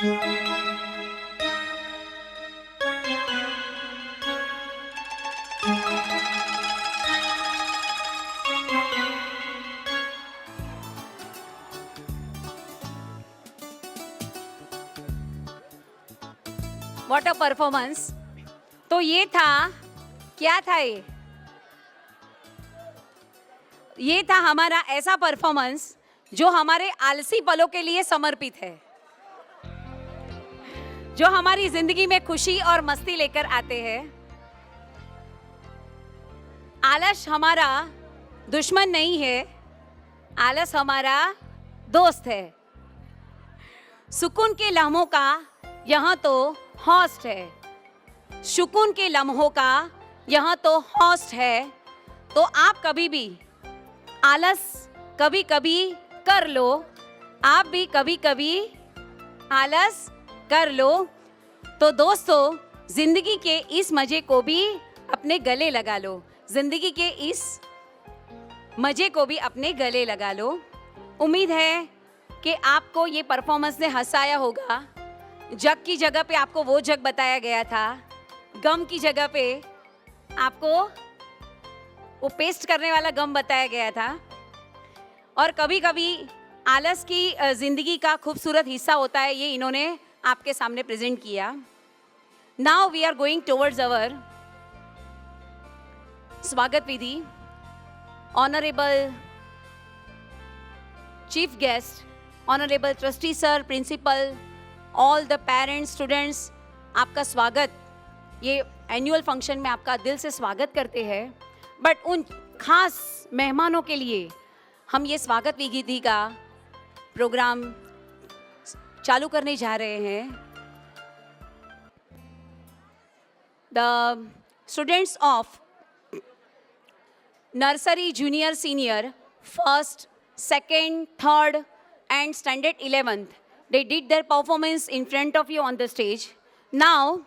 What a performance. तो ये था, क्या था ये था हमारा ऐसा परफॉर्मेंस जो हमारे आलसी पलों के लिए समर्पित है, जो हमारी जिंदगी में खुशी और मस्ती लेकर आते हैं। आलस हमारा दुश्मन नहीं है, आलस हमारा दोस्त है। सुकून के लम्हों का यहाँ तो हॉस्ट है, सुकून के लम्हों का यहाँ तो हॉस्ट है। तो आप कभी भी आलस कभी कभी कर लो, आप भी कभी कभी आलस कर लो। तो दोस्तों, जिंदगी के इस मजे को भी अपने गले लगा लो, जिंदगी के इस मजे को भी अपने गले लगा लो। उम्मीद है कि आपको ये परफॉर्मेंस ने हंसाया होगा। जग की जगह पे आपको वो जग बताया गया था, गम की जगह पे आपको वो पेस्ट करने वाला गम बताया गया था। और कभी कभी आलस की जिंदगी का खूबसूरत हिस्सा होता है, ये इन्होंने आपके सामने प्रेजेंट किया। Now we are going towards our स्वागत विधि। Honourable chief guest, honourable trustee sir, principal, all the parents, students, आपका स्वागत। ये एनुअल फंक्शन में आपका दिल से स्वागत करते हैं। बट उन खास मेहमानों के लिए हम ये स्वागत विधि का प्रोग्राम चालू करने जा रहे हैं। The students of nursery, junior, senior, first, second, third and standard 11th, they did their performance in front of you on the stage. Now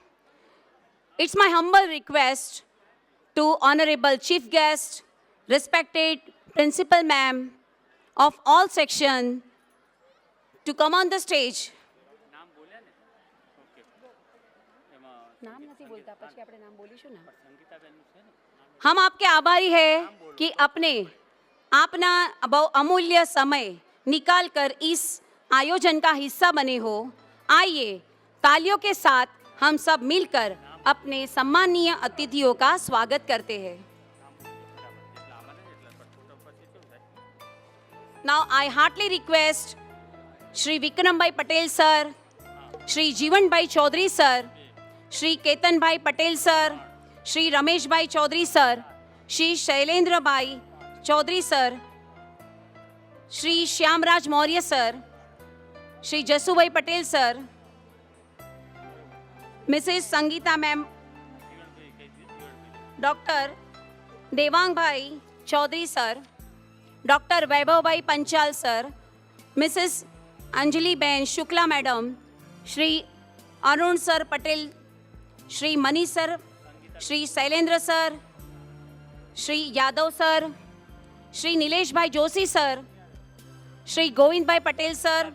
it's my humble request to honorable chief guest, respected principal ma'am of all section to come on the stage. नाम નથી બોલતા, પછી આપણે નામ બોલીશું ના। हम आपके आभारी हैं कि अपना अमूल्य समय निकाल कर इस आयोजन का हिस्सा बने हो। आइए तालियों के साथ हम सब मिलकर अपने सम्मानीय अतिथियों का स्वागत करते हैं। Now I heartily request Shri Vikram bhai Patel sir, Shri जीवन भाई चौधरी सर, श्री केतन भाई पटेल सर, श्री रमेश भाई Chaudhary sir, Shri Shailendra bhai Chaudhary sir, Shri Shyamraj Maurya sir, Shri Jasubhai Patel sir, Mrs Sangeeta ma'am, doctor Devang bhai Chaudhary sir, doctor वैभव भाई Panchal sir, Mrs Anjali behen Shukla madam, Shri Arun sir Patel, Shri Manish sir, Shri Shailendra sir, Shri Yadav sir, Shri Nilesh bhai Joshi sir, Shri Govind bhai Patel sir,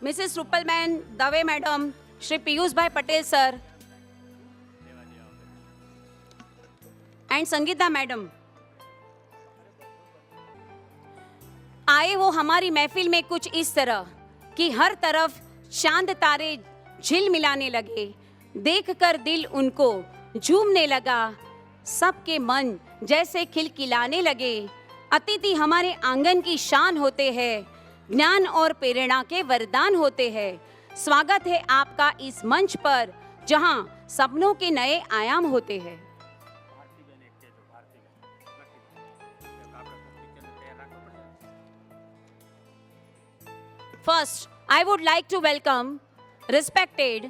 Mrs Rupal मैन Dave madam, Shri Piyush bhai Patel sir and Sangeeta madam. आए वो हमारी महफिल में कुछ इस तरह कि हर तरफ चांद तारे झिलमिलाने लगे, देखकर दिल उनको झूमने लगा, सबके मन जैसे खिलखिलाने लगे। अतिथि हमारे आंगन की शान होते हैं, ज्ञान और प्रेरणा के वरदान होते हैं। स्वागत है आपका इस मंच पर जहां सपनों के नए आयाम होते हैं। First, I would like to welcome respected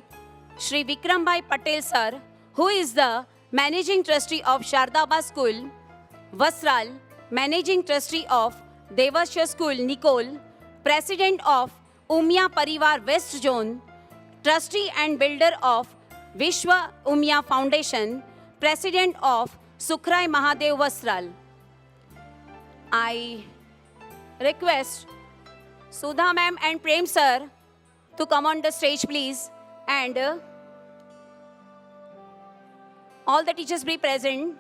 Shri Vikram Bhai Patel sir, who is the Managing Trustee of Shardaba School, Vasral, Managing Trustee of Devasya School, Nicole, President of Umya Parivar West Zone, Trustee and Builder of Vishwa Umya Foundation, President of Sukhrai Mahadev Vasral. I request Sudha ma'am and Prem sir to come on the stage, please. And all the teachers be present.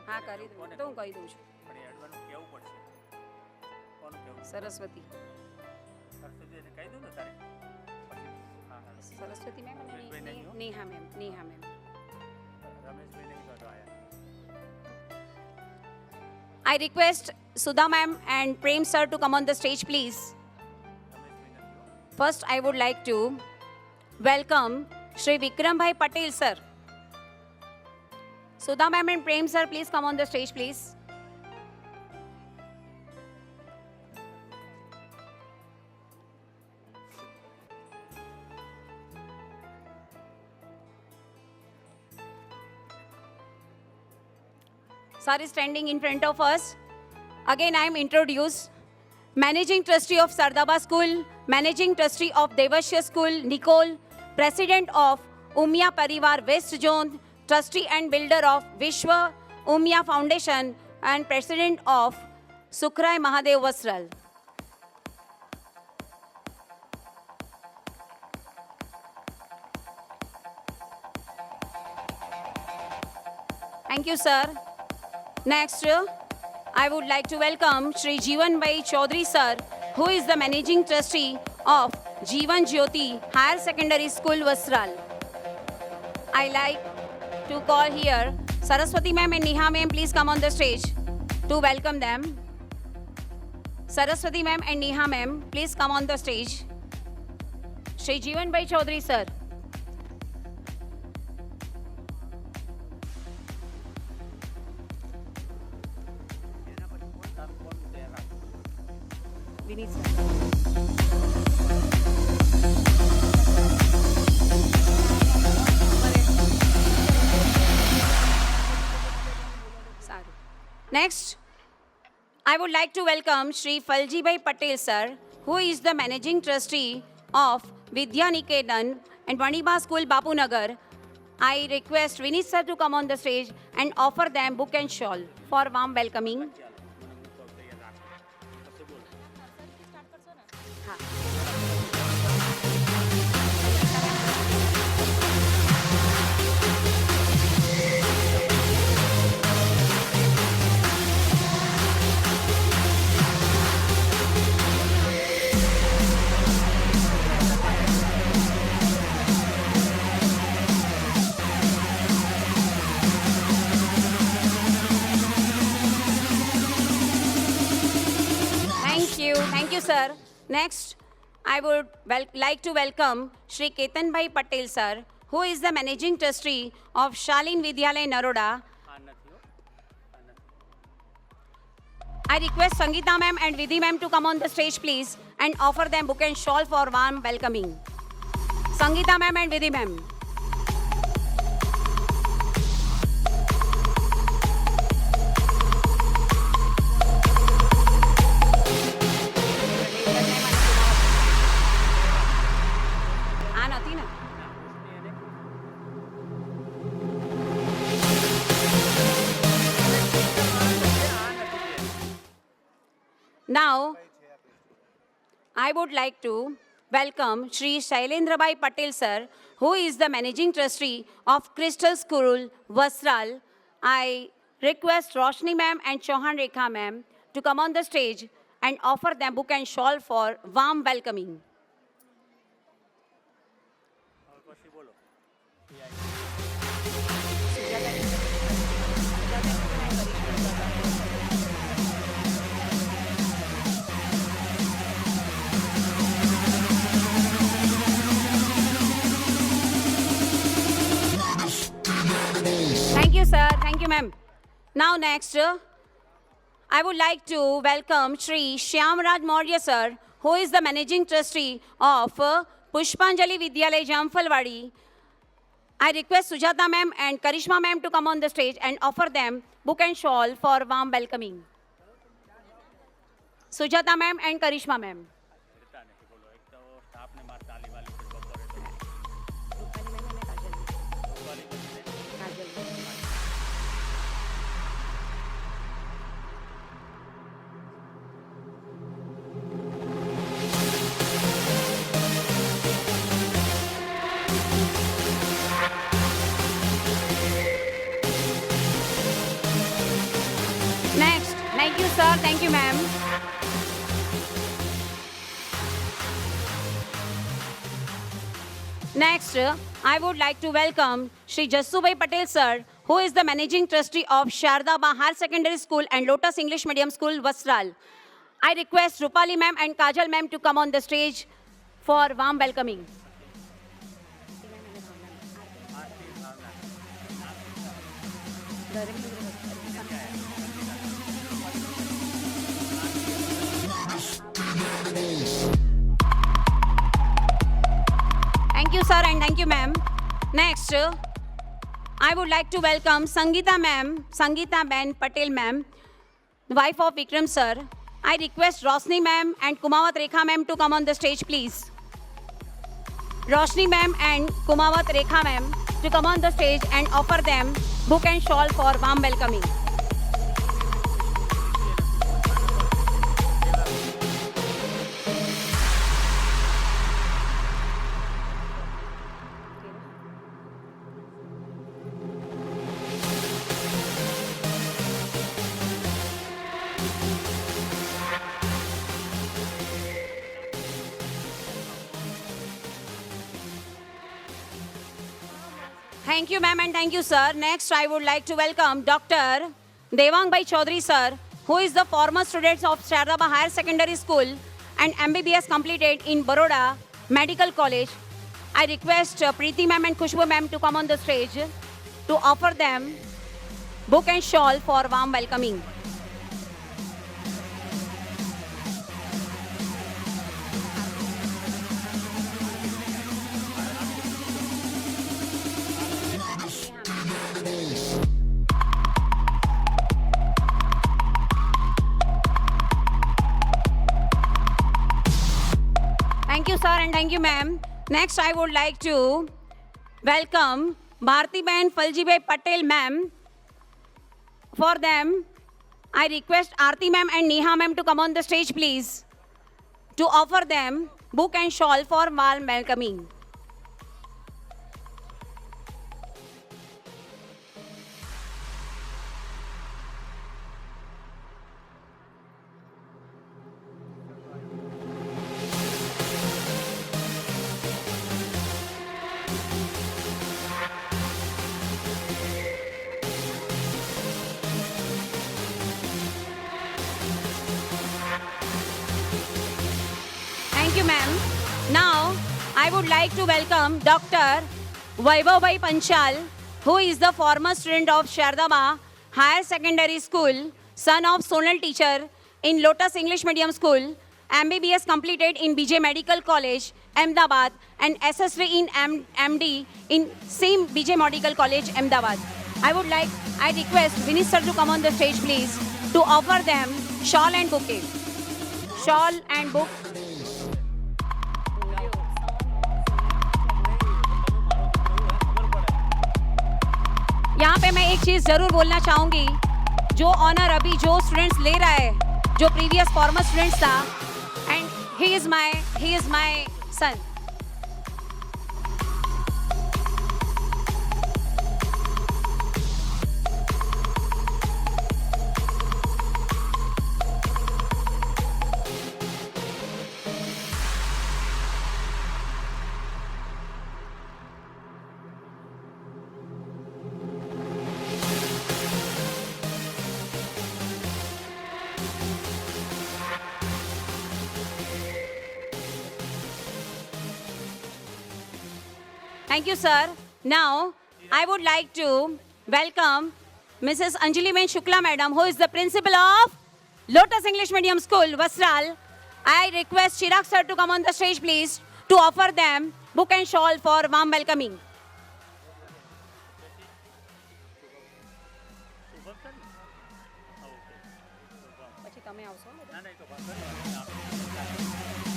હા કરી દઉં તો હું કહી દઉં છું Saraswati Saraswati ma'am Neha ma'am I request Sudha ma'am and Prem sir to come on the stage, please. First, I would like to welcome Shri Vikram Bhai Patel sir. Sudha ma'am and Prem sir, please come on the stage, please. Sir is standing in front of us. Again, I am introduced. Managing Trustee of Sardaba School, Managing Trustee of Devashya School, Nicole, President of Umya Parivar West Zone, Trustee and Builder of Vishwa Umya Foundation, and President of Sukrai Mahadev Vasral. Thank you, sir. Next, I would like to welcome Shri Jeevan Bhai Chaudhary sir, who is the Managing Trustee of Jeevan Jyoti Higher Secondary School, Vasral. I like to call here Saraswati ma'am and Neha ma'am, please come on the stage to welcome them. Saraswati ma'am and Neha ma'am, please come on the stage. Shri Jeevan Bhai Chaudhary sir. Vineet sir. Next, I would like to welcome Shri Falji Bhai Patel sir, who is the Managing Trustee of Vidya Niketan and Vaniba School, Bapunagar. I request Vineet sir to come on the stage and offer them book and shawl for warm welcoming. Thank you, sir. Next, I would like to welcome Shri Ketan Bhai Patel, sir, who is the Managing Trustee of Shalin Vidyalaya, Naroda. I request Sangeeta ma'am and Vidhi ma'am to come on the stage, please, and offer them book and shawl for warm welcoming. Sangeeta ma'am and Vidhi ma'am. Now, I would like to welcome Shri Shailendra Bhai Patel sir, who is the Managing Trustee of Crystal School, Vasral. I request Roshni ma'am and Chauhan Rekha ma'am to come on the stage and offer them book and shawl for warm welcoming. Thank you, sir. Thank you, ma'am. Now, next, I would like to welcome Shri Shyamraj Maurya, sir, who is the Managing Trustee of Pushpanjali Vidyalaya, Jamfalwadi. I request Sujata ma'am and Karishma ma'am to come on the stage and offer them book and shawl for warm welcoming. Sujata ma'am and Karishma ma'am. Next, thank you sir, thank you ma'am. Next, I would like to welcome Shri Jasubhai Patel sir, who is the Managing Trustee of Shardaba Higher Secondary School and Lotus English Medium School, Vasral. I request Rupali ma'am and Kajal ma'am to come on the stage for warm welcoming. Thank you sir and thank you ma'am. Next, I would like to welcome Sangeeta ma'am, Sangeeta Ben Patel ma'am, the wife of Vikram sir. I request Rosni ma'am and Kumawat Rekha ma'am to come on the stage please. Roshni ma'am and Kumawat Rekha ma'am to come on the stage and offer them book and shawl for warm welcoming. Thank you, ma'am, and thank you, sir. Next, I would like to welcome Dr. Devang Bhai Chaudhary, sir, who is the former student of Shardaba Higher Secondary School and MBBS completed in Baroda Medical College. I request Preeti ma'am and Khushbu ma'am to come on the stage to offer them book and shawl for warm welcoming. Thank you, sir, and thank you, ma'am. Next, I would like to welcome Bharti Ben Faljibai Patel, ma'am. For them, I request Aarti ma'am and Neha ma'am to come on the stage, please, to offer them book and shawl for warm welcoming. Thank you, ma'am. Now, I would like to welcome Dr. Vaibhav Bhai Panchal, who is the former student of Shardaba Higher Secondary School, son of Sonal teacher in Lotus English Medium School, MBBS completed in BJ Medical College, Ahmedabad, and SSD in MD in same BJ Medical College, Ahmedabad. I request Vinny sir to come on the stage, please, to offer them shawl and bouquet. Shawl and book. यहाँ पे मैं एक चीज जरूर बोलना चाहूंगी, जो honour अभी जो स्टूडेंट्स ले रहा है, जो प्रीवियस फॉर्मर स्टूडेंट्स था, and he is my son. Thank you, sir. Now, I would like to welcome Mrs. Anjali Ben Shukla, madam, who is the principal of Lotus English Medium School, Vasral. I request Chirag sir to come on the stage, please, to offer them book and shawl for warm welcoming.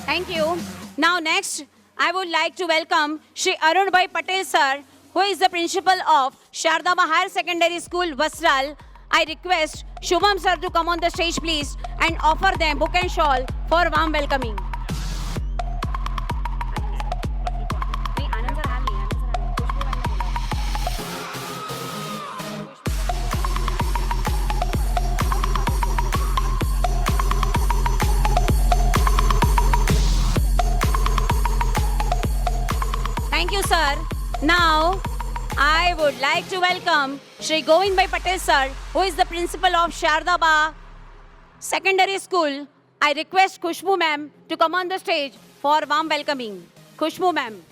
Thank you. Now next, I would like to welcome Shri Arunbhai Patel sir, who is the principal of Shardaba Higher Secondary School, Vasral. I request Shubham sir to come on the stage please and offer them book and shawl for warm welcoming. Thank you, sir. Now, I would like to welcome Shri Govindbhai Patel, sir, who is the principal of Shardaba Secondary School. I request Khushbu ma'am to come on the stage for warm welcoming. Khushbu ma'am.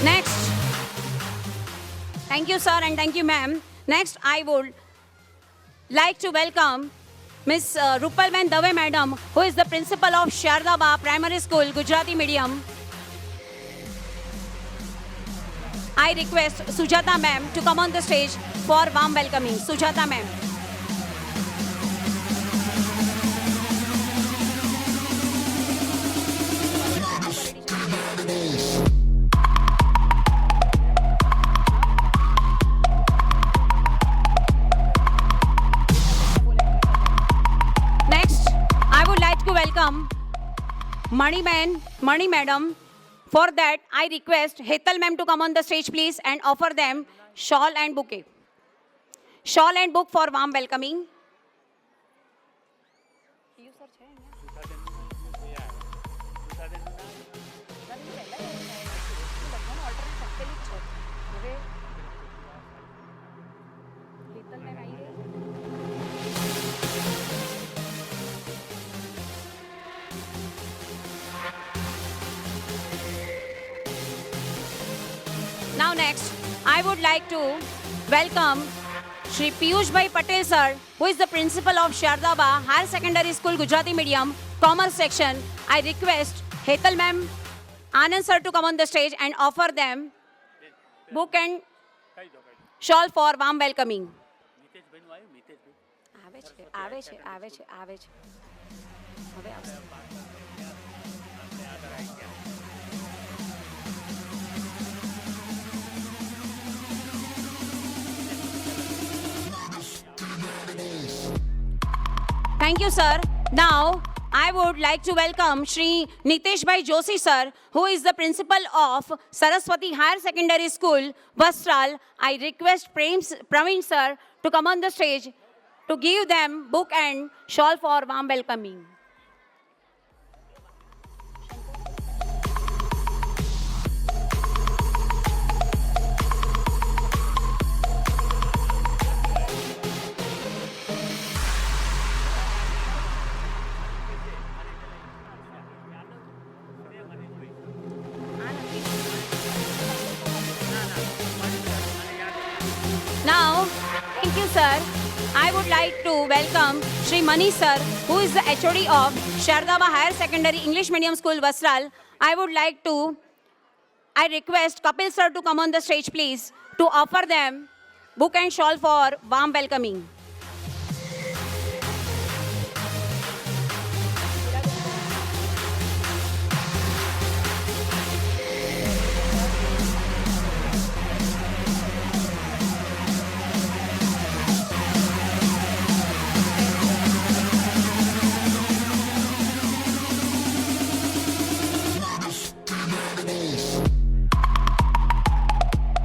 Next. Thank you, sir, and thank you, ma'am. Next, I would like to welcome Miss Rupalben Dave, madam, who is the principal of Shardaba Primary School, Gujarati Medium. I request Sujata ma'am to come on the stage for warm welcoming. Sujata ma'am. Welcome Mani madam. For that, I request Hetal ma'am to come on the stage please and offer them shawl and bouquet. Shawl and book for warm welcoming. Now next, I would like to welcome Shri Piyush Bhai Patel sir, who is the principal of Shardaba Higher Secondary School, Gujarati Medium, Commerce Section. I request Hetal ma'am, Anand sir to come on the stage and offer them book and shawl for warm welcoming. Thank you, sir. Now, I would like to welcome Shri Nitesh Bhai Joshi, sir, who is the principal of Saraswati Higher Secondary School, Vasral. I request Praveen, sir, to come on the stage to give them book and shawl for warm welcoming. Now, thank you, sir. I would like to welcome Shri Mani, sir, who is the HOD of Shardaba Higher Secondary English Medium School, Vasral. I request Kapil, sir, to come on the stage, please, to offer them book and shawl for warm welcoming.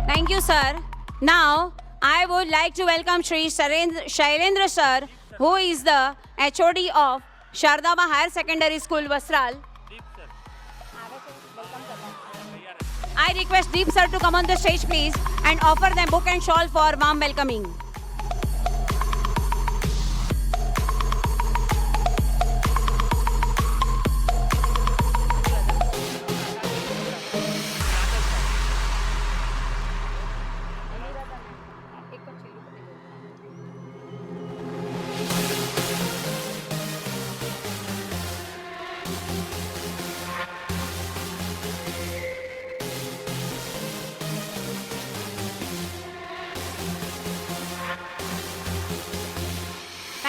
Thank you, sir. Now, I would like to welcome Shri Shailendra, sir, who is the HOD of Shardaba Higher Secondary School, Vasral. I request Deep, sir, to come on the stage, please, and offer them book and shawl for warm welcoming.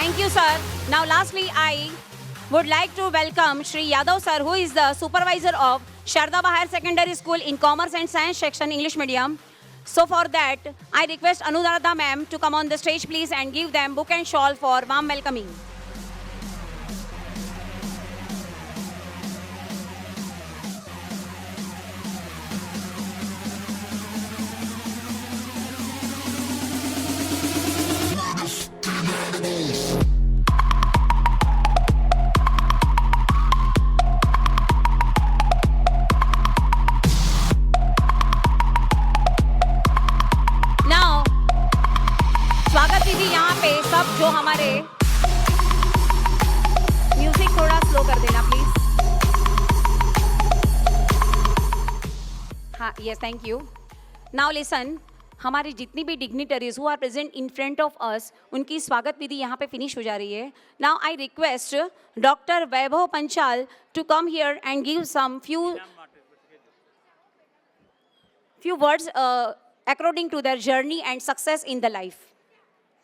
Thank you, sir. Now, lastly, I would like to welcome Shri Yadav, sir, who is the supervisor of Shardaba Higher Secondary School in Commerce and Science section, English medium. So, for that, I request Anuradha ma'am to come on the stage, please, and give them book and shawl for warm welcoming. Now, स्वागत दीदी यहाँ पे सब जो हमारे music थोड़ा slow कर देना प्लीज. हाँ, yes, thank you. Now listen, हमारी जितनी भी dignitaries who are present in front of us, उनकी स्वागत विधि यहाँ पे फिनिश हो जा रही है. Now I request doctor Vaibhav Panchal to come here and give some few words according to their journey and success in the life.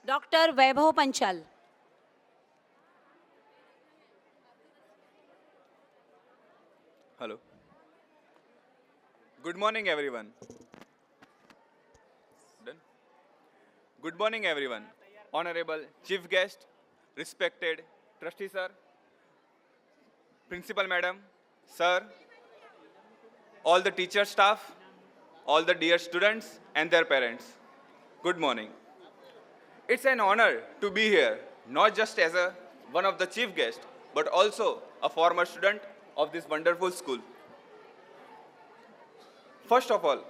Dr. Vaibhav Panchal. Hello. Good morning, everyone. Done? Good morning, everyone. Honorable Chief Guest, respected Trustee Sir, Principal Madam, Sir, all the teacher staff, all the dear students and their parents. Good morning. It's an honor to be here, not just as one of the chief guests, but also a former student of this wonderful school. First of all,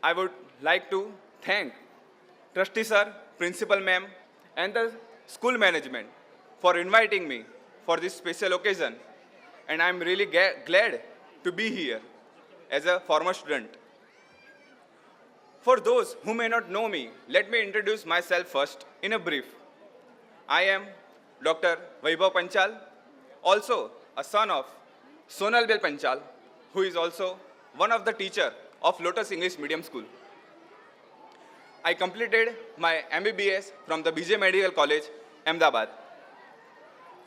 I would like to thank Trustee Sir, Principal Ma'am, and the school management for inviting me for this special occasion. And I'm really glad to be here as a former student. For those who may not know me, let me introduce myself first in a brief. I am Dr. Vaibhav Panchal, also a son of Sonal Bel Panchal, who is also one of the teachers of Lotus English Medium School. I completed my MBBS from the BJ Medical College, Ahmedabad.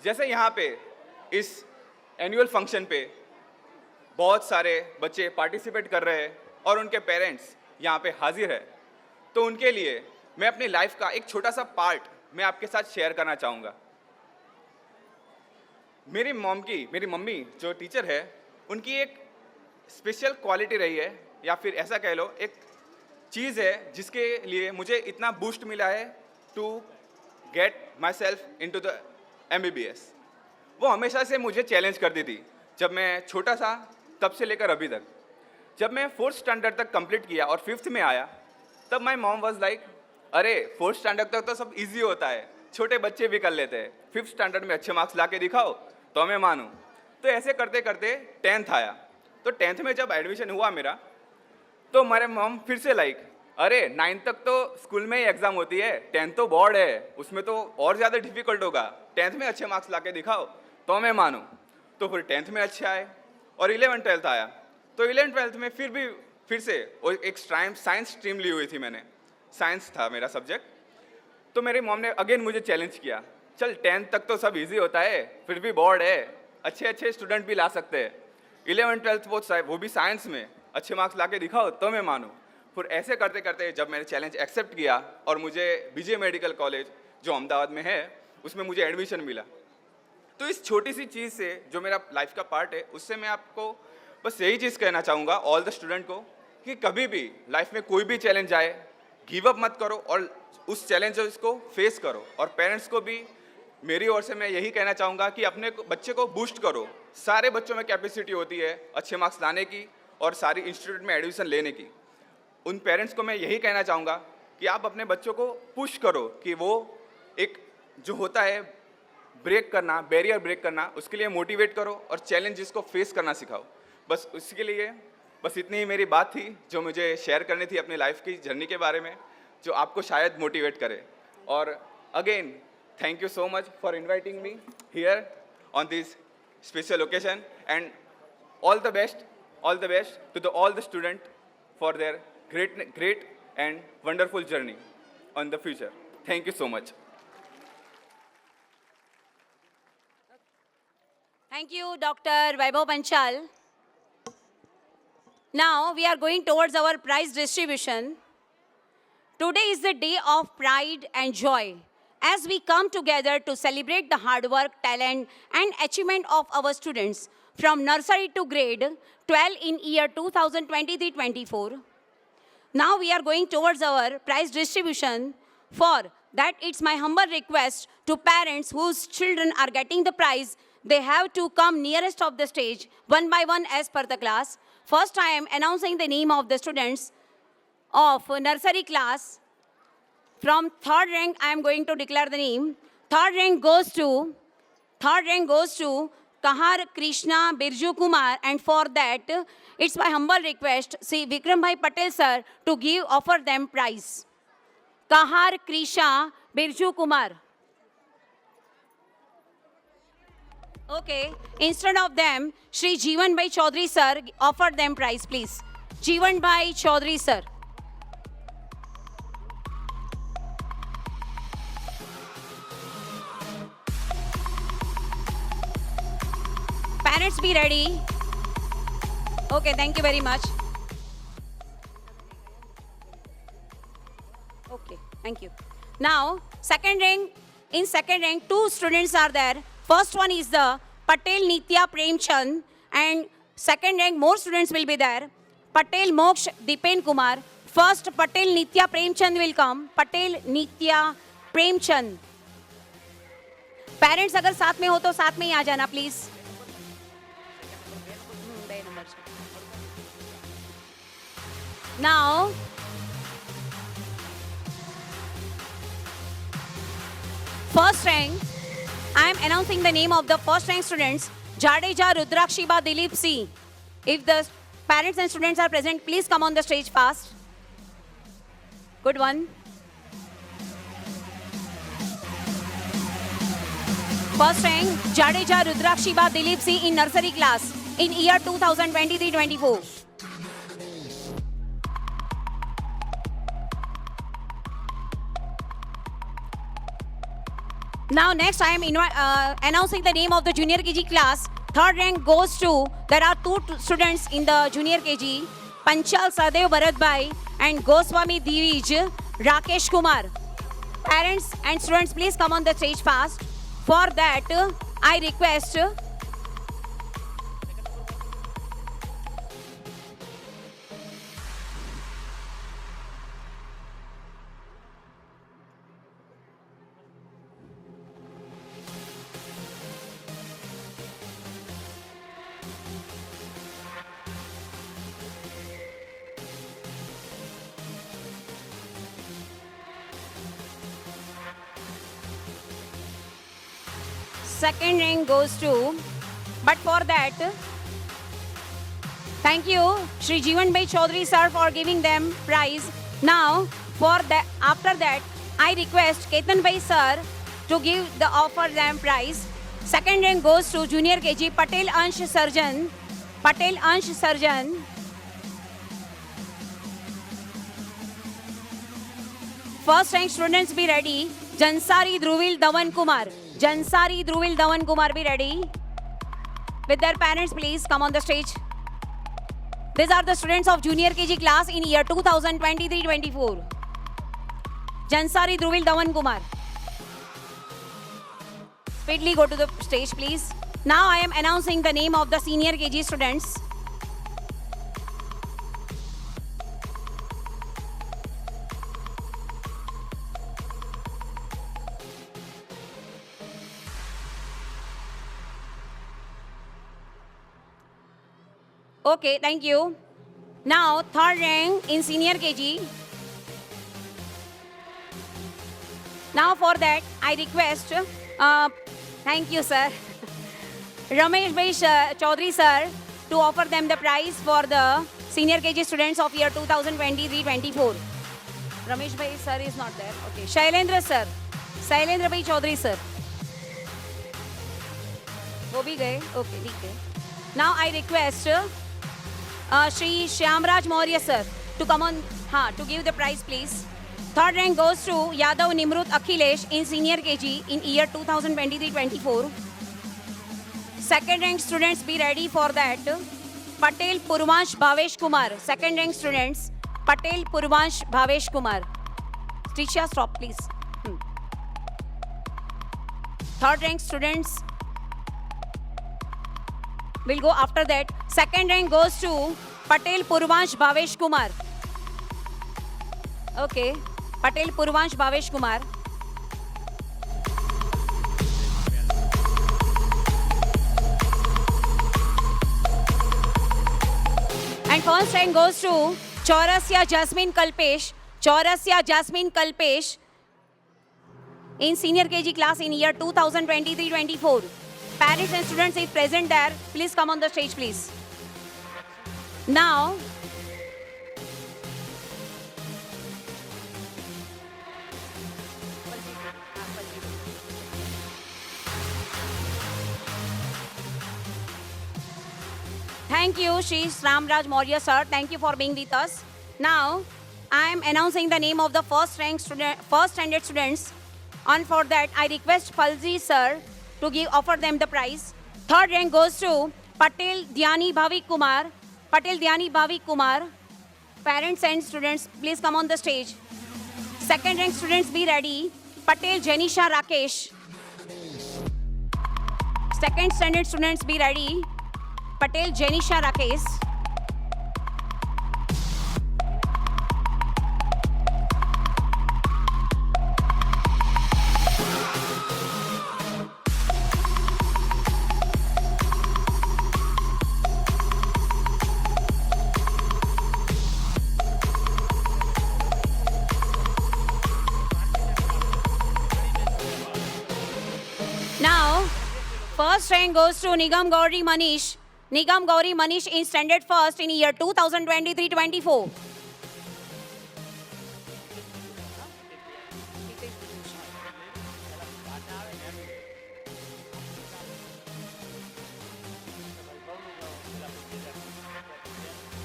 जैसे यहाँ पे इस annual function पे बहुत सारे बच्चे participate कर रहे हैं और उनके पेरेंट्स यहाँ पे हाजिर है, तो उनके लिए मैं अपनी लाइफ का एक छोटा सा पार्ट मैं आपके साथ शेयर करना चाहूँगा. मेरी मम्मी जो टीचर है, उनकी एक स्पेशल क्वालिटी रही है, या फिर ऐसा कह लो एक चीज़ है जिसके लिए मुझे इतना बूस्ट मिला है to get myself into the MBBS. वो हमेशा से मुझे चैलेंज करती थी जब मैं छोटा सा, तब से लेकर अभी तक. जब मैं 4th स्टैंडर्ड तक कंप्लीट किया और 5th में आया, तब माई मॉम वाज लाइक, अरे 4th स्टैंडर्ड तक तो सब इजी होता है, छोटे बच्चे भी कर लेते हैं, 5th स्टैंडर्ड में अच्छे मार्क्स ला के दिखाओ तो मैं मानूँ. तो ऐसे करते करते 10th आया. तो 10th में जब एडमिशन हुआ मेरा, तो हमारे मॉम फिर से लाइक, अरे 9th तक तो स्कूल में ही एग्ज़ाम होती है, 10th तो बोर्ड है, उसमें तो और ज़्यादा डिफिकल्ट होगा, 10th में अच्छे मार्क्स ला के दिखाओ तो मैं मानूँ. तो फिर 10th में अच्छे आए और 11th 12th आया. तो 11th 12th में फिर से एक साइंस स्ट्रीम ली हुई थी मैंने, साइंस था मेरा सब्जेक्ट. तो मेरी मॉम ने अगेन मुझे चैलेंज किया, चल 10th तक तो सब इजी होता है, फिर भी बोर्ड है, अच्छे अच्छे स्टूडेंट भी ला सकते हैं, 11th 12th वो भी साइंस में अच्छे मार्क्स ला के दिखाओ तो मैं मानूँ. फिर ऐसे करते करते जब मैंने चैलेंज एक्सेप्ट किया और मुझे BJ मेडिकल कॉलेज जो अहमदाबाद में है उसमें मुझे एडमिशन मिला. तो इस छोटी सी चीज़ से जो मेरा लाइफ का पार्ट है, उससे मैं आपको बस यही चीज़ कहना चाहूँगा ऑल द स्टूडेंट को, कि कभी भी लाइफ में कोई भी चैलेंज आए, गिव अप मत करो और उस चैलेंज को फेस करो. और पेरेंट्स को भी मेरी ओर से मैं यही कहना चाहूँगा कि अपने बच्चे को बूस्ट करो. सारे बच्चों में कैपेसिटी होती है अच्छे मार्क्स लाने की और सारी इंस्टीट्यूट में एडमिशन लेने की. उन पेरेंट्स को मैं यही कहना चाहूँगा कि आप अपने बच्चों को पुश करो कि वो एक जो होता है ब्रेक करना, बैरियर ब्रेक करना, उसके लिए मोटिवेट करो और चैलेंजेस को फेस करना सिखाओ. बस उसके लिए बस इतनी ही मेरी बात थी जो मुझे शेयर करनी थी अपनी लाइफ की जर्नी के बारे में, जो आपको शायद मोटिवेट करे. और again thank you so much for inviting me here on this special occasion and all the best to all the student for their great and wonderful journey on the future. Thank you so much. Thank you, Dr. Vaibhav Panchal. Now we are going towards our prize distribution. Today is the day of pride and joy as we come together to celebrate the hard work, talent, and achievement of our students from nursery to grade 12 in year 2023-24. Now we are going towards our prize distribution. For that, it's my humble request to parents whose children are getting the prize, they have to come nearest of the stage one by one as per the class. First, I am announcing the name of the students of nursery class. From third rank, I am going to declare the name. Third rank goes to Kahar Krishna Birju Kumar, and for that, it's my humble request, Sri Vikram Bhai Patel sir, to offer them prize. Kahar Krishna Birju Kumar. Okay, instead of them, Shri Jeevan Bhai Chaudhary sir, offer them prize, please. Jeevan Bhai Chaudhary sir. Parents, be ready. Okay, thank you very much. Okay, thank you. Now, in second rank, two students are there. First one is the Patel Nitya Premchand, and second rank, more students will be there. Patel Moksh Dipen Kumar. First, Patel Nitya Premchand will come. Patel Nitya Premchand. Parents, अगर साथ में हो तो साथ में ही आ जाना, please. Now, first rank, I am announcing the name of the first rank students, Jadeja Rudrakshiba Dilip C. If the parents and students are present, please come on the stage fast. Good one. First rank, Jadeja Rudrakshiba Dilip C in nursery class in year 2023-24. Now next I am announcing the name of the junior KG class. Third rank goes to, there are two students in the junior KG, Panchal Sadev Bharatbhai and Goswami Divij Rakesh Kumar. Parents and students, please come on the stage fast. For that, I request second rank goes to, but for that, thank you, Shri Jeevan Bhai Chaudhary sir, for giving them prize. Now, after that, I request Ketan Bhai sir to offer them prize. Second rank goes to junior KG Patel Ansh Sarjan. Patel Ansh Sarjan. First rank students, be ready. Jansari Dhruvil Dhawan Kumar. Jansari Dhruvil Dhawan Kumar, be ready. With their parents, please come on the stage. These are the students of junior KG class in year 2023-24. Jansari Dhruvil Dhawan Kumar. Speedily go to the stage, please. Now I am announcing the name of the senior KG students. Okay, thank you. Now, third rank in senior KG. Now for that, I request, thank you sir, Ramesh Bhai Chaudhary sir, to offer them the prize for the senior KG students of year 2023-24. Ramesh Bhai sir is not there. Okay, Shailendra sir, Shailendra Bhai Chaudhary sir. वो भी गए. Okay, ठीक है. Now I request Shri Shyamraj Maurya sir to come on, to give the prize, please. Third rank goes to Yadav Nimrut Akhilesh in senior KG in year 2023-24. Second rank students, be ready for that. Patel Purvansh Bhavesh Kumar. Second rank students, Patel Purvansh Bhavesh Kumar. Tricia, stop please. Third rank students will go after that. Second rank goes to Patel Purvansh Bhavesh Kumar. Okay, Patel Purvansh Bhavesh Kumar. And first rank goes to Chaurasya Jasmine Kalpesh. Chaurasya Jasmine Kalpesh in senior KG class in year 2023-24. Parents and students is present there. Please come on the stage, please. Now, thank you, Shri Ramraj Maurya sir. Thank you for being with us. Now, I am announcing the name of the first standard students. And for that, I request Falji sir to offer them the prize. Third rank goes to Patel Dhyani Bhavik Kumar. Patel Dhyani Bhavik Kumar. Parents and students, please come on the stage. Second rank students, be ready. Patel Janisha Rakesh. Second standard students, be ready. Patel Janisha Rakesh. Now, first rank goes to Nigam Gauri Manish. Nigam Gauri Manish in standard first in year 2023-24.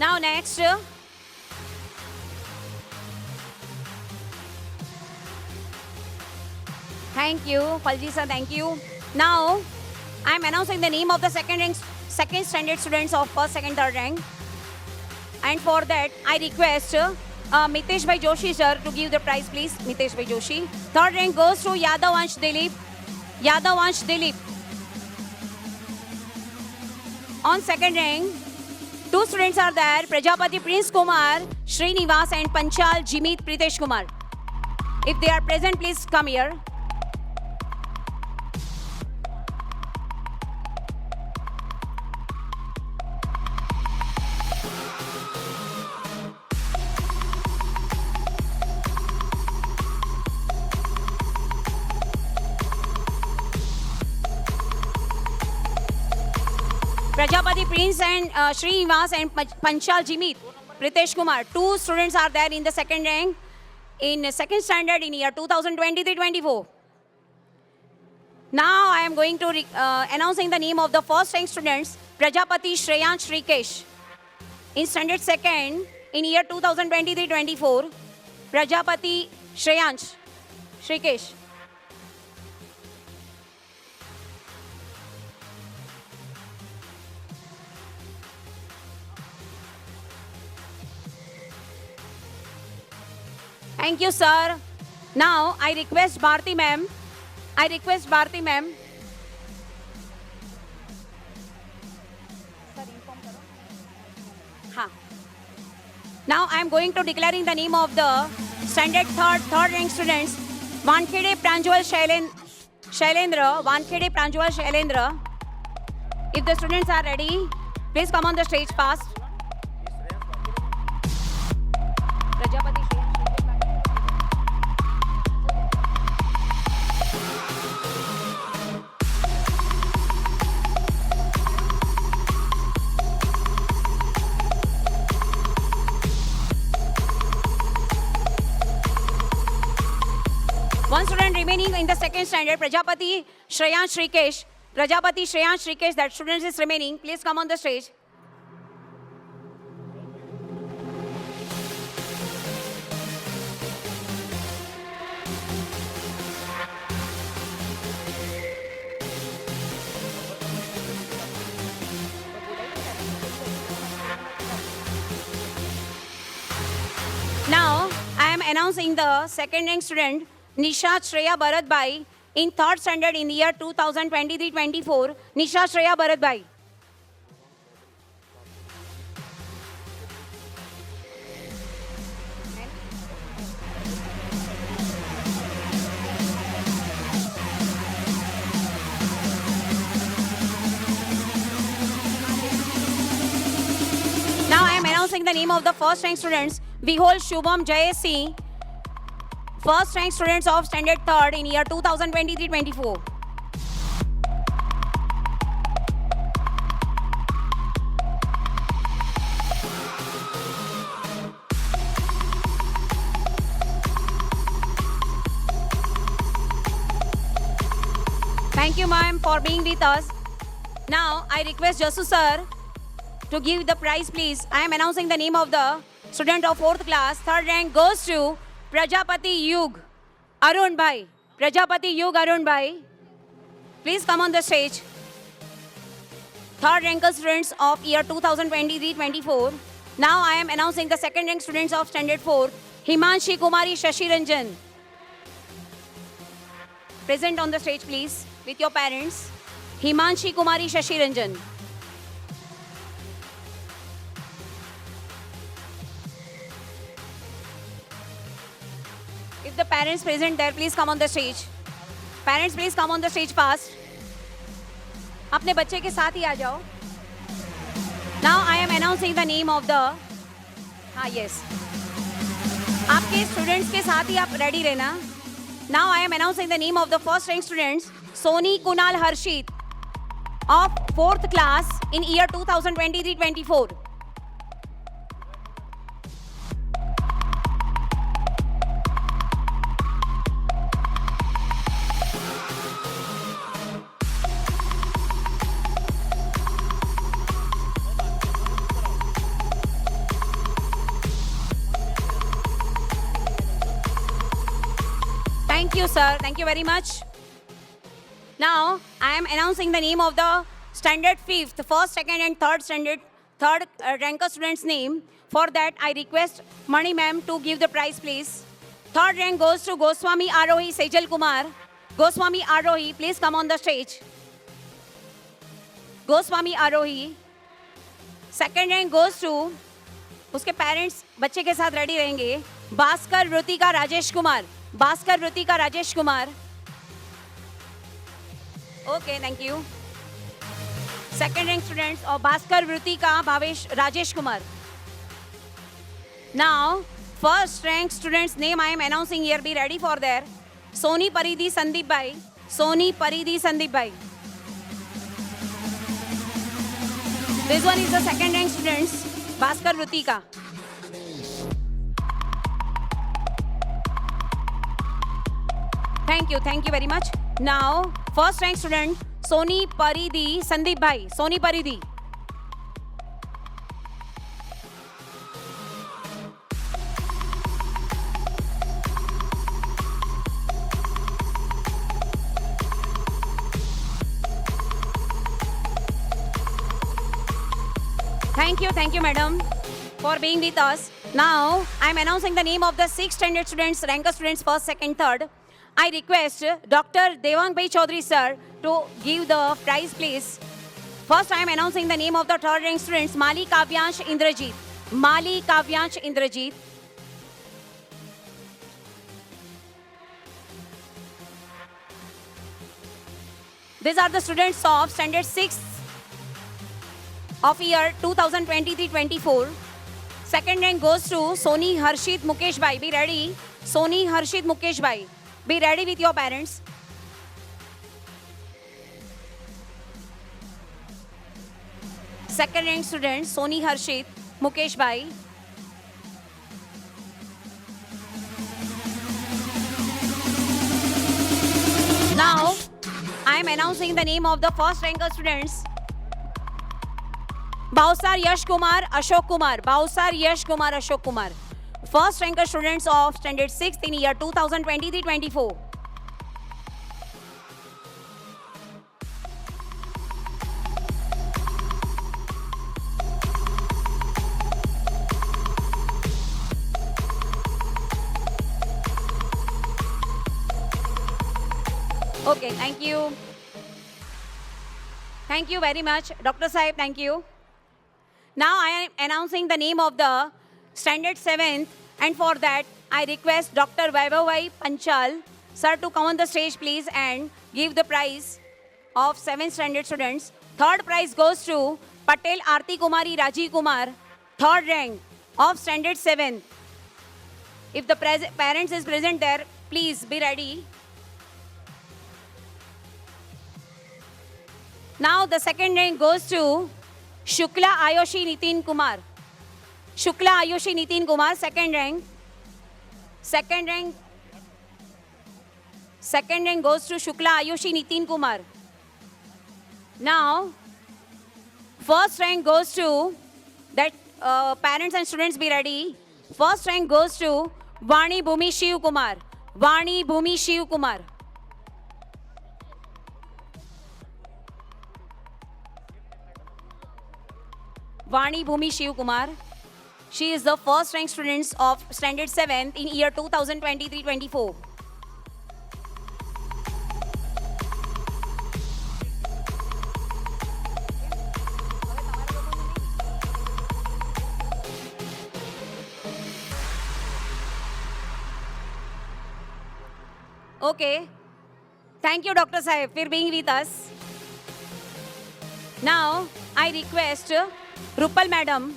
Now next, thank you, Falji sir, thank you. Now, I am announcing the name of the second standard students of first, second, third rank. And for that, I request Mitesh Bhai Joshi sir to give the prize, please. Mitesh Bhai Joshi. Third rank goes to Yadavansh Dilip. Yadavansh Dilip. On second rank, two students are there. Prajapati Prince Kumar, Srinivas and Panchal Jimit Pritesh Kumar. If they are present, please come here. Prajapati Prince and Srinivas and Panchal Jimit Pritesh Kumar. Two students are there in the second rank in second standard in year 2023-24. Now I am going to announcing the name of the first rank students. Prajapati Shreyansh Rikesh in standard second in year 2023-24. Prajapati Shreyansh Rikesh. Thank you, sir. Now, I request Bharti ma'am. Now, I am going to declaring the name of the standard third rank students. Wankhede Pranjwal Shailendra. Wankhede Pranjwal Shailendra. If the students are ready, please come on the stage fast. Prajapati one student remaining in the second standard, Prajapati Shreyansh Rikesh. Prajapati Shreyansh Rikesh, that student is remaining. Please come on the stage. announcing the second rank student Nisha Shreya Bharat Bhai in third standard in year 2023-24. Nisha Shreya Bharat Bhai. Now I am announcing the name of the first rank students. Vihol Shubham Jayasingh, first rank students of standard third in year 2023-24. Thank you, ma'am, for being with us. Now I request Jasu sir to give the prize, please. I am announcing the name of the student of 4th class. Third rank goes to Prajapati Yug Arun Bhai. Prajapati Yug Arun Bhai. Please come on the stage. Third rank students of year 2023-24. Now I am announcing the second rank students of standard 4. Himanshi Kumari Shashi Ranjan. Present on the stage, please, with your parents. Himanshi Kumari Shashi Ranjan. If the parents present there, please come on the stage. Parents, please come on the stage fast. अपने बच्चे के साथ ही आ जाओ. Now I am announcing the name of the. हाँ, yes. आपके students के साथ ही आप ready रहना. Now I am announcing the name of the first rank students. Soni Kunal Harshit of 4th class in year 2023-24. Thank you, sir. Thank you very much. Now, I am announcing the name of the standard 5th, first, second and third ranker student's name. For that, I request Mani ma'am to give the prize, please. Third rank goes to Goswami Arohi Sejal Kumar. Goswami Arohi, please come on the stage. Goswami Arohi. Second rank goes to, उसके parents बच्चे के साथ ready रहेंगे. Bhaskar Vritika Rajesh Kumar. Bhaskar Vritika Rajesh Kumar. Okay, thank you. Second rank students of Bhaskar Vritika Bhavesh Rajesh Kumar. Now, first rank students name I am announcing here. Be ready for there. Soni Paridhi Sandeep Bhai. Soni Paridhi Sandeep Bhai. This one is the second rank students. Bhaskar Vritika. Thank you very much. Now, first rank student, Soni Paridhi Sandeep Bhai. Soni Paridhi. Thank you, madam, for being with us. Now, I am announcing the name of the 6th standard students, ranker students, first, second, third. I request Dr. Devang Bhai Chaudhary sir to give the prize, please. First, I am announcing the name of the third rank students, Mali Kavyansh Indrajit. Mali Kavyansh Indrajit. These are the students of standard 6 of year 2023-24. Second rank goes to Soni Harshit Mukesh Bhai. Be ready. Soni Harshit Mukesh Bhai. Be ready with your parents. Second rank student, Soni Harshit Mukesh Bhai. Now, I am announcing the name of the first ranker students. Bhausar Yash Kumar Ashok Kumar. Bhausar Yash Kumar Ashok Kumar. First ranker students of standard 6th in year 2023-24. Okay, thank you. Thank you very much, Dr. Saib. Thank you. Now I am announcing the name of the standard 7th, and for that I request Dr. Vaibhavai Panchal sir to come on the stage please and give the prize of 7th standard students. Third prize goes to Patel Aarti Kumari Raji Kumar, third rank of standard 7th. If the parents is present there, please be ready. Now the second rank goes to Shukla Ayushi Nitin Kumar. Shukla Ayushi Nitin Kumar, second rank. Second rank goes to Shukla Ayushi Nitin Kumar. Now, first rank goes to that parents and students be ready. First rank goes to Vani Bhumi Shiv Kumar. Vani Bhumi Shiv Kumar. Vani Bhumi Shiv Kumar. She is the first rank student of standard 7th in year 2023-24. Okay. Thank you, Dr. Saib, for being with us. Now, I request Rupal Madam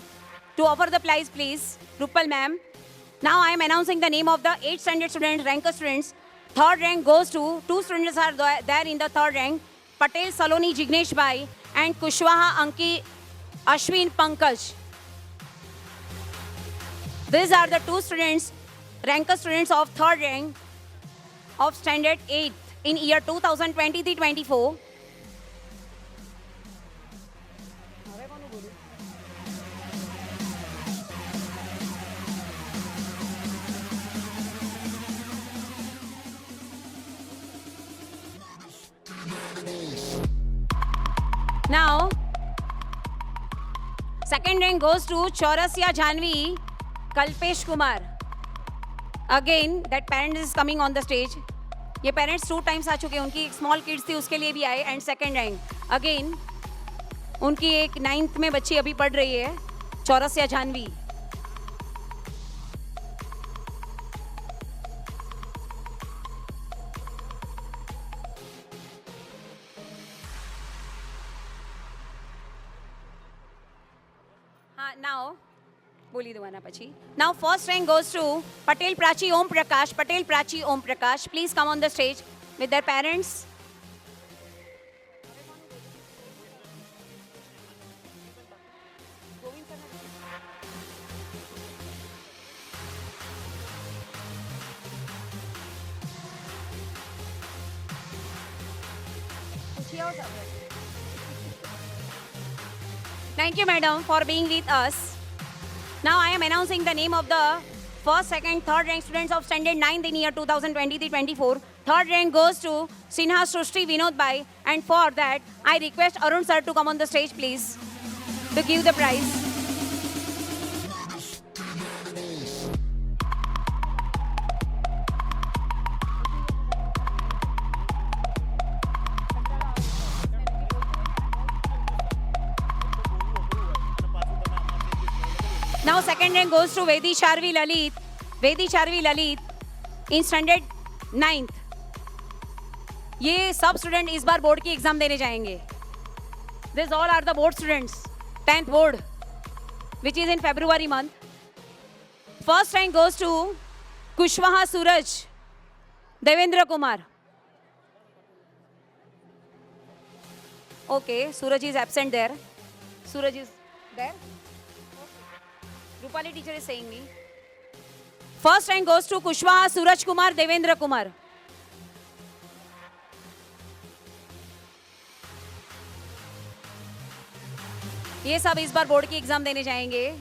to offer the prize, please. Rupal Ma'am. Now, I am announcing the name of the 8th standard students, ranker students. Third rank goes to, two students are there in the third rank, Patel Saloni Jignesh Bhai and Kushwaha Anki Ashwin Pankaj. These are the two students, ranker students of third rank of standard 8th in year 2023-24. Now, second rank goes to Chaurasya Janvi Kalpesh Kumar. Again, that parent is coming on the stage. ये parents 2 times आ चुके हैं, उनकी एक small kids थी उसके लिए भी आए एंड सेकंड रैंक. अगेन उनकी एक 9th में बच्ची अभी पढ़ रही है, चौरसिया जानवी. हाँ, नाउ बोली दोबारा પછી. Now first rank goes to Patel Prachi Om Prakash. Patel Prachi Om Prakash, please come on the stage with their parents. Thank you, madam, for being with us. Now I am announcing the name of the first, second, third rank students of standard 9th in year 2023-24. Third rank goes to Sinha Srushti Vinod Bhai, and for that I request Arun sir to come on the stage please to give the prize. Now second rank goes to Vedi Charvi Lalit. Vedi Charvi Lalit in standard 9th. ये सब student इस बार board की exam देने जाएंगे. These all are the board students, 10th board, which is in February month. First rank goes to Kushwaha Suraj Devendra Kumar. Okay, Suraj is absent there. Suraj is there. Rupali teacher is saying me. First rank goes to Kushwaha Suraj Kumar Devendra Kumar. ये सब इस बार board की exam देने जाएंगे.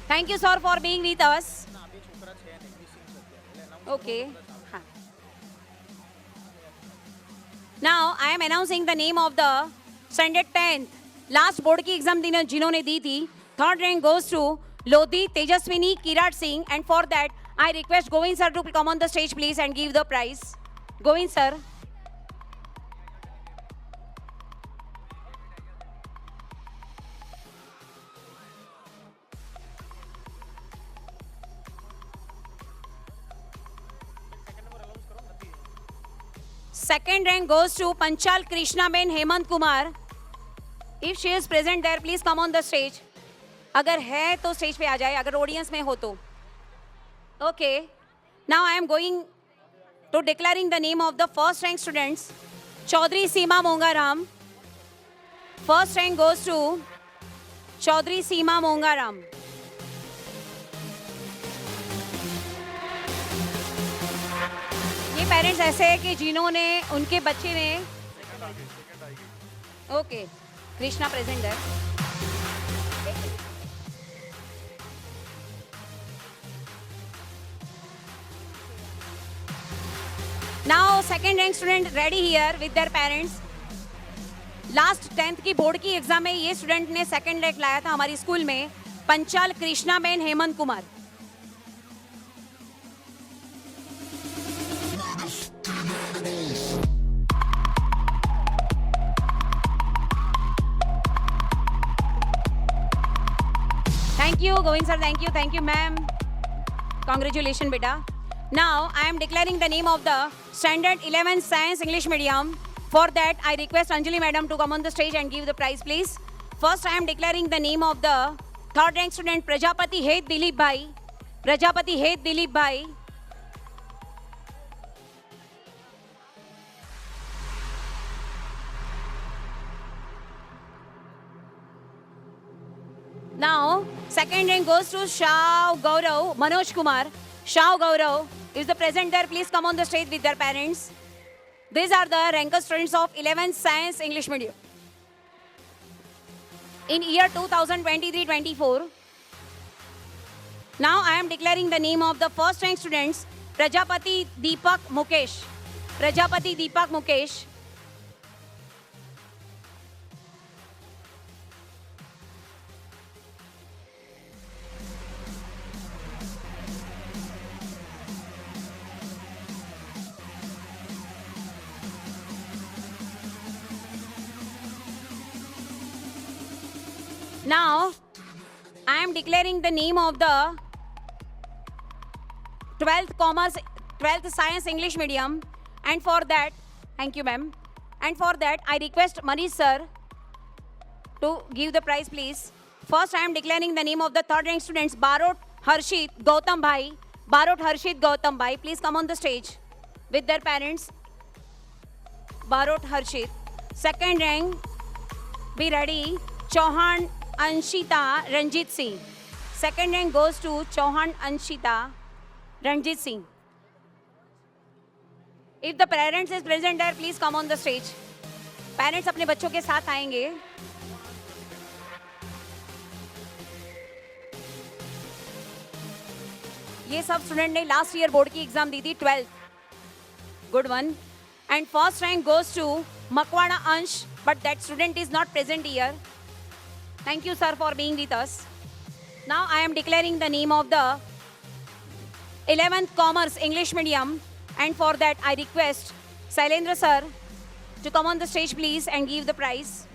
Thank you, sir, for being with us. Okay. Now I am announcing the name of the standard 10th last board की exam जिन्होंने दी थी, third rank goes to Lodhi Tejaswini Kirat Singh, and for that I request Govind sir to come on the stage please and give the prize. Govind sir. Second rank goes to Panchal Krishna Ben Hemant Kumar. If she is present there, please come on the stage. अगर है तो stage पे आ जाए, अगर audience में हो तो. Okay. Now I am going to declaring the name of the first rank students. Chaudhary Seema Mongaram. First rank goes to Chaudhary Seema Mongaram. ये पेरेंट्स ऐसे हैं कि जिन्होंने उनके बच्चे ने ओके कृष्णा प्रेजेंट है. Now second rank student ready here with their parents. Last 10th की बोर्ड की एग्जाम में ये स्टूडेंट ने सेकेंड रैंक लाया था हमारी स्कूल में. Panchal Krishna ben Hemant Kumar. Thank you, Govind sir. Thank you, ma'am. Congratulations, beta. Now, I am declaring the name of the Standard 11 Science English Medium. For that, I request Anjali madam to come on the stage and give the prize, please. First, I am declaring the name of the third rank student Prajapati Het Dilip Bhai. Prajapati Het Dilip Bhai. Now, second rank goes to Shao Gaurav Manoj Kumar. Shao Gaurav is the present there. Please come on the stage with their parents. These are the ranker students of 11th Science English Medium. In year 2023-24. Now, I am declaring the name of the first rank students Prajapati Deepak Mukesh. Prajapati Deepak Mukesh. Now, I am declaring the name of the 12th Science English Medium, and for that, thank you ma'am, and for that I request Manish sir to give the prize please. First, I am declaring the name of the third rank students Barot Harshit Gautam Bhai. Barot Harshit Gautam Bhai, please come on the stage with their parents. Barot Harshit. Second rank, be ready, Chauhan Anshita Ranjit Singh. Second rank goes to Chauhan Anshita Ranjit Singh. If the parents is present there, please come on the stage. Parents अपने बच्चों के साथ आएंगे. ये सब student ने last year board की exam दी थी 12th. Good one. And first rank goes to Makwana Ansh, but that student is not present here. Thank you, sir, for being with us. Now, I am declaring the name of the 11th Commerce English Medium, and for that, I request Sailendra, sir, to come on the stage, please, and give the prize.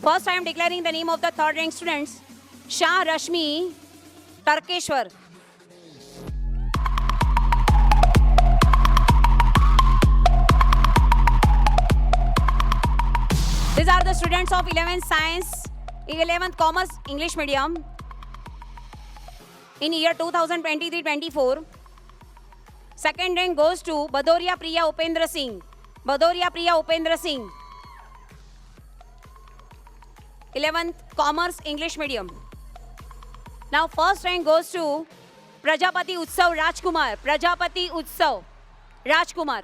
First, I am declaring the name of the third rank students, Shah Rashmi Tarkeshwar. These are the students of 11th Science, 11th Commerce English Medium in year 2023-24. Second rank goes to Badoria Priya Upendra Singh. Badoria Priya Upendra Singh, 11th Commerce English Medium. Now first rank goes to Prajapati Utsav Rajkumar. Prajapati Utsav Rajkumar.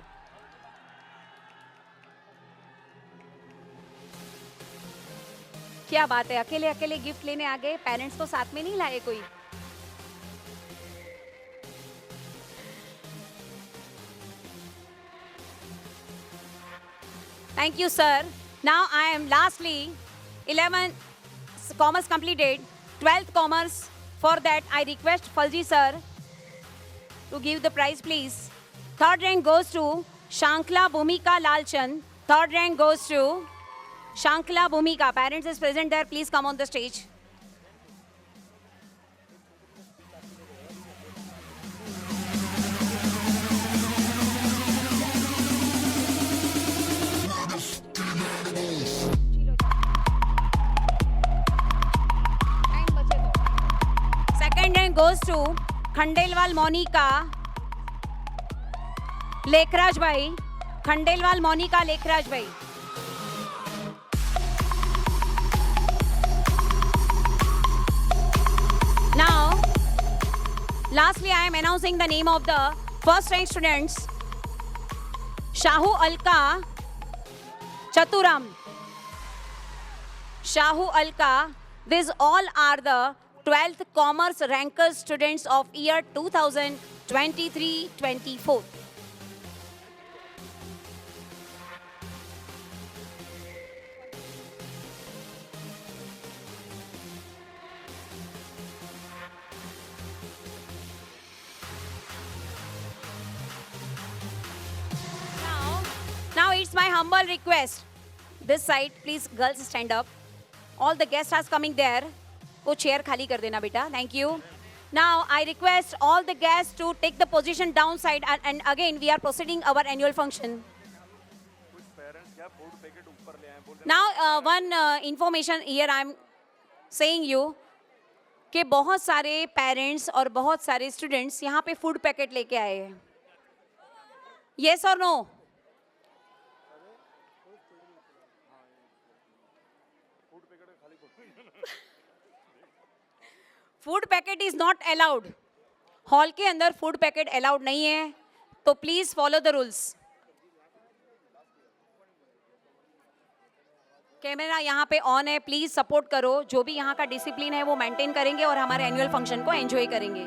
क्या बात है, अकेले अकेले gift लेने आ गए, parents तो साथ में नहीं लाए कोई. Thank you, sir. Now I am lastly 11 commerce completed, 12th commerce. For that, I request Falji sir to give the prize, please. Third rank goes to Shankla Bhumika Lalchand. Third rank goes to Shankla Bhumika. Parents is present there. Please come on the stage. Second rank goes to Khandelwal Monica Lekhraj bhai. Khandelwal Monica Lekhraj bhai. Now, lastly, I am announcing the name of the first rank students. Shahu Alka Chaturam. Shahu Alka. These all are the 12th Commerce Rankers students of year 2023-24. Now it's my humble request. This side, please, girls, stand up. All the guests are coming there. वो chair खाली कर देना बेटा. Thank you. Now I request all the guests to take the position downside, and again we are proceeding our annual function. Now one information here I am saying you कि बहुत सारे parents और बहुत सारे students यहाँ पे food packet लेके आए हैं. Yes or no? Food packet is not allowed. Hall के अंदर फूड पैकेट अलाउड नहीं है, तो please follow the rules. Camera यहाँ पे ऑन है, प्लीज सपोर्ट करो. जो भी यहाँ का डिसिप्लिन है वो मेंटेन करेंगे और हमारे एनुअल फंक्शन को एंजॉय करेंगे.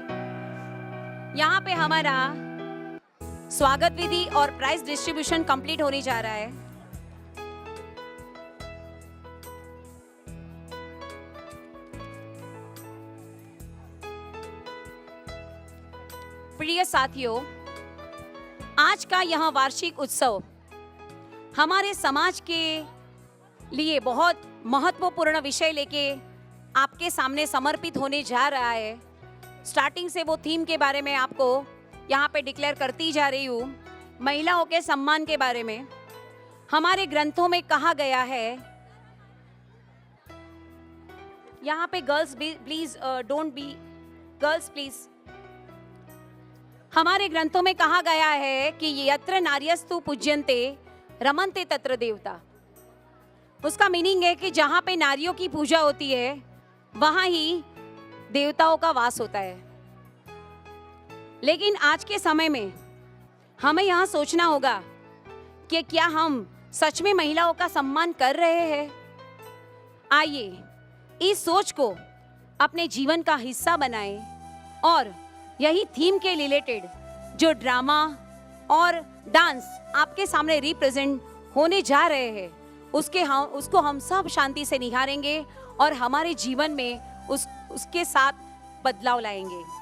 यहाँ पे हमारा स्वागत विधि और प्राइज डिस्ट्रीब्यूशन कंप्लीट होने जा रहा है. प्रिय साथियों, आज का यह वार्षिक उत्सव हमारे समाज के लिए बहुत महत्वपूर्ण विषय लेके आपके सामने समर्पित होने जा रहा है. स्टार्टिंग से वो थीम के बारे में आपको यहाँ पे डिक्लेयर करती जा रही हूँ. महिलाओं के सम्मान के बारे में हमारे ग्रंथों में कहा गया है. यहाँ पे girls please don't be girls please. हमारे ग्रंथों में कहा गया है कि यत्र नार्यस्तु पूज्यन्ते रमन्ते तत्र देवता. उसका मीनिंग है कि जहाँ पे नारियों की पूजा होती है वहाँ ही देवताओं का वास होता है. लेकिन आज के समय में हमें यहाँ सोचना होगा कि क्या हम सच में महिलाओं का सम्मान कर रहे हैं. आइए इस सोच को अपने जीवन का हिस्सा बनाएं और यही थीम के रिलेटेड जो ड्रामा और डांस आपके सामने रिप्रेजेंट होने जा रहे हैं उसको हम सब शांति से निहारेंगे और हमारे जीवन में उसके साथ बदलाव लाएंगे.